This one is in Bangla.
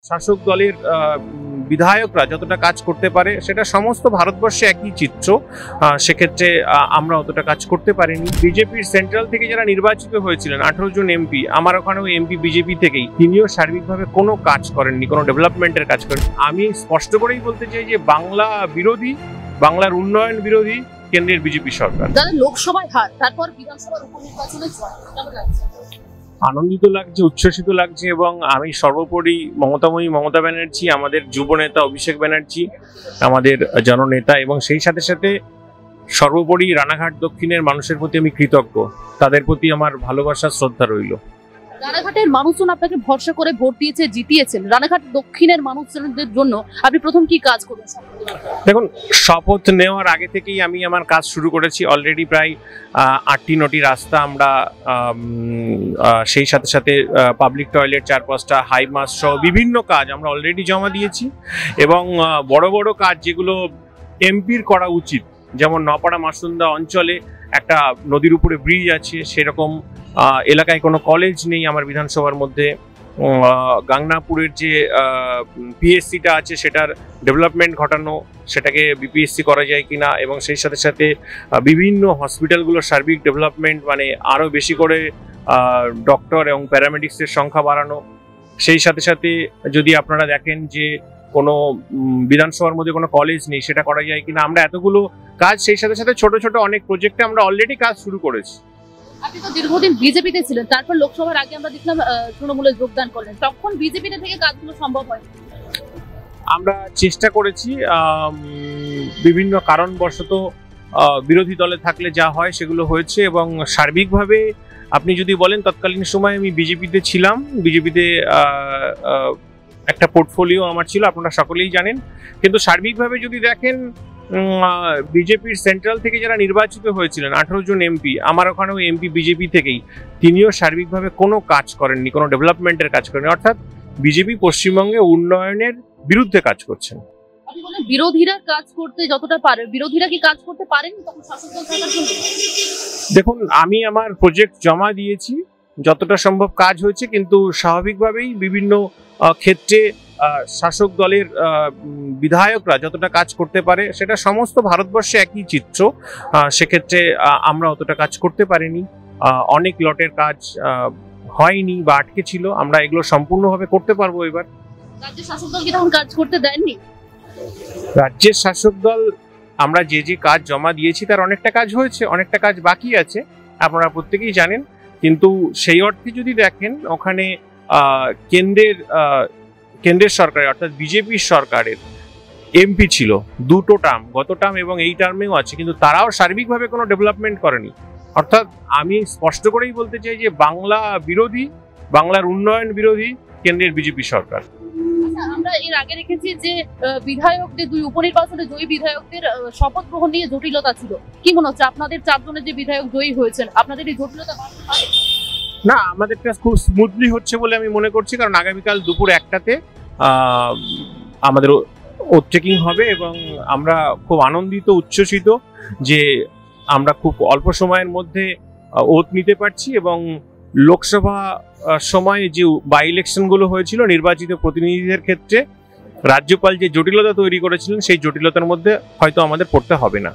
শাসক দলের বিধায়করা যতটা কাজ করতে পারে সেটা সমস্ত ভারতবর্ষে একই চিত্র। সেক্ষেত্রে আমরা অতটা কাজ করতে পারিনি। বিজেপির সেন্ট্রাল থেকে যারা নির্বাচিত হয়েছিলেন 18 জন এমপি, আমার ওখানেও এমপি বিজেপি থেকেই, তিনিও সার্বিকভাবে কোনো কাজ করেননি, কোনো ডেভেলপমেন্টের কাজ করেন। আমি স্পষ্ট করেই বলতে চাই যে বাংলা বিরোধী, বাংলার উন্নয়ন বিরোধী কেন্দ্রের বিজেপি সরকার। লোকসভায় হার, তারপর বিধানসভার উপনির্বাচনে কেমন লাগছে? আনন্দিত লাগছে, উচ্ছ্বসিত লাগছে, এবং আমি সর্বোপরি মমতা ব্যানার্জি, আমাদের যুব নেতা অভিষেক ব্যানার্জি, আমাদের জননেতা, এবং সেই সাথে সাথে সর্বোপরি রানাঘাট দক্ষিণের মানুষের প্রতি আমি কৃতজ্ঞ। তাদের প্রতি আমার ভালোবাসা, শ্রদ্ধা রইল। রানাঘাটের মানুষজন আপনাকে ভরসা করে ভোট দিয়েছে, জিতিয়েছেন। রানাঘাট দক্ষিণের মানুষজনদের জন্য আপনি প্রথম কি কাজ করেছেন? দেখুন, শপথ নেওয়ার আগে থেকেই আমি আমার কাজ শুরু করেছি। অলরেডি প্রায় 8টি রাস্তা আমরা, সেই সাথে সাথে পাবলিক টয়লেট 4-5টা, হাই মাস সহ বিভিন্ন কাজ আমরা অলরেডি জমা দিয়েছি। এবং বড় বড় কাজ যেগুলো এমপির করা উচিত, যেমন নপাড়া মাসুন্দা অঞ্চলে একটা নদীর উপরে ব্রিজ আছে, সেরকম এলাকায় কোনো কলেজ নেই আমার বিধানসভার মধ্যে। গাংনাপুরের যে পিএসসিটা আছে সেটার ডেভেলপমেন্ট ঘটানো, সেটাকে বিপিএসসি করা যায় কিনা, এবং সেই সাথে সাথে বিভিন্ন হসপিটালগুলোর সার্বিক ডেভেলপমেন্ট, মানে আরও বেশি করে ডক্টর এবং প্যারামেডিক্সের সংখ্যা বাড়ানো। সেই সাথে সাথে যদি আপনারা দেখেন যে কোনো বিধানসভার মধ্যে কোনো কলেজ নেই, সেটা করা যায় কিনা, আমরা এতগুলো কাজ, সেই সাথে সাথে ছোট ছোট অনেক প্রজেক্টে আমরা অলরেডি কাজ শুরু করেছি। আপনি তো দীর্ঘদিন বিজেপিতে ছিলেন, তারপর লোকসভার আগে আমরা দেখলাম তৃণমূলে যোগদান করলেন, তখন বিজেপিতে থেকে কাজগুলো সম্ভব হয়? আমরা চেষ্টা করেছি, বিভিন্ন কারণবশত বিরোধী দলে থাকলে যা হয় সেগুলো হয়েছে, এবং সার্বিকভাবে আপনি যদি বলেন তৎকালীন সময় আমি বিজেপিতে ছিলাম। বিজেপিতে একটা পোর্টফোলিও আমার ছিল, আপনারা সকলেই জানেন। কিন্তু সার্বিকভাবে যদি দেখেন, বিজেপির সেন্ট্রাল থেকে যারা নির্বাচিত হয়েছিলেন 18 জন এমপি, আমার ওখানেও এমপি বিজেপি থেকেই, তিনিও সার্বিকভাবে কোনো কাজ করেননি, কোনো ডেভেলপমেন্টের কাজ করেননি। অর্থাৎ বিজেপি পশ্চিমবঙ্গে উন্নয়নের বিরুদ্ধে কাজ করছেন। আপনি বলেন বিরোধীরা কাজ করতে যতটা পারে, বিরোধীরা কি কাজ করতে পারেনি তখন শাসক দল থাকার জন্য? দেখুন, আমি আমার প্রজেক্ট জমা দিয়েছি, যতটা সম্ভব কাজ হয়েছে, কিন্তু স্বাভাবিকভাবেই বিভিন্ন ক্ষেত্রে শাসক দলের বিধায়করা যতটা কাজ করতে পারে সেটা সমস্ত ভারতবর্ষে একই চিত্র। সেক্ষেত্রে আমরা অতটা কাজ করতে পারিনি। অনেক লটের কাজ হয়নি বা আটকে ছিল, আমরা এগুলো সম্পূর্ণভাবে করতে পারবো এবার। রাজ্যের শাসক দল কি তখন কাজ করতে দেননি? রাজ্যের শাসক দল, আমরা যে যে কাজ জমা দিয়েছি তার অনেকটা কাজ হয়েছে, অনেকটা কাজ বাকি আছে, আপনারা প্রত্যেকেই জানেন। কিন্তু সেই অর্থে যদি দেখেন, ওখানে কেন্দ্রের সরকারের, অর্থাৎ বিজেপির সরকারের এমপি ছিল 2টো টার্ম, গত টার্ম এবং এই টার্মেও আছে, কিন্তু তারাও সার্বিকভাবে কোনো ডেভেলপমেন্ট করেনি। অর্থাৎ আমি স্পষ্ট করেই বলতে চাই যে বাংলা বিরোধী, বাংলার উন্নয়ন বিরোধী কেন্দ্রের বিজেপি সরকার। আমরা এর আগে দেখেছি যে বিধায়কদের, 2 উপনির্বাচনে জয়ী বিধায়কদের শপথ গ্রহণ নিয়ে জটিলতা ছিল। কি মনে হচ্ছে আপনাদের 4 জনের যে বিধায়ক জয়ী হয়েছেন, আপনাদের এই জটিলতা? না, আমাদের কাজ খুব স্মুথলি হচ্ছে বলে আমি মনে করছি, কারণ আগামীকাল দুপুর 1টাতে আমাদের ওথ টেকিং হবে, এবং আমরা খুব আনন্দিত, উচ্ছ্বসিত যে আমরা খুব অল্প সময়ের মধ্যে ওথ নিতে পারছি। এবং লোকসভা সময়ে যে বাই ইলেকশনগুলো হয়েছিল নির্বাচিত প্রতিনিধিদের ক্ষেত্রে রাজ্যপাল যে জটিলতা তৈরি করেছিলেন, সেই জটিলতার মধ্যে হয়তো আমাদের পড়তে হবে না।